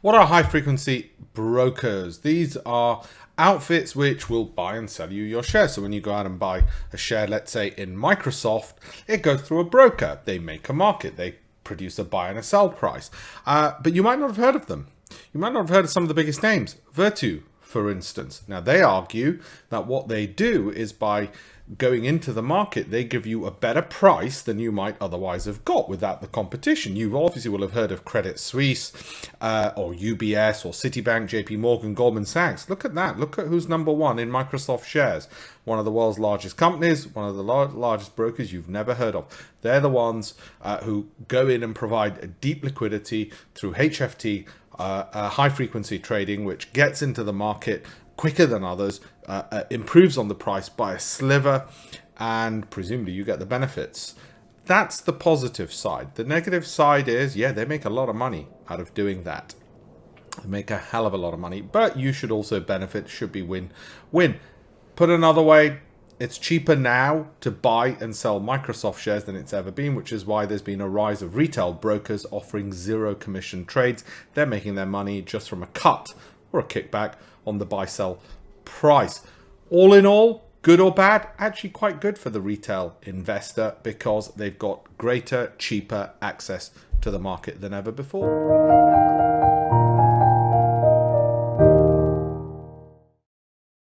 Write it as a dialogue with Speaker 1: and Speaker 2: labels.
Speaker 1: What are high frequency brokers? These are outfits which will buy and sell you your shares. So when you go out and buy a share, let's say in Microsoft, it goes through a broker. They make a market. They produce a buy and a sell price. But you might not have heard of them. You might not have heard of some of the biggest names. Virtu, for instance. Now, they argue that what they do is by going into the market, they give you a better price than you might otherwise have got without the competition. You obviously will have heard of Credit Suisse or UBS or Citibank, JP Morgan, Goldman Sachs. Look at that. Look at who's number one in Microsoft shares. One of the world's largest companies, one of the largest brokers you've never heard of. They're the ones who go in and provide deep liquidity through HFT, high frequency trading, which gets into the market quicker than others, improves on the price by a sliver, and presumably you get the benefits. That's the positive side. The negative side is, yeah, they make a lot of money out of doing that. They make a hell of a lot of money, but you should also benefit, should be win-win. Put another way, it's cheaper now to buy and sell Microsoft shares than it's ever been, which is why there's been a rise of retail brokers offering zero commission trades. They're making their money just from a cut or a kickback on the buy-sell price. All in all, good or bad, actually quite good for the retail investor because they've got greater, cheaper access to the market than ever before.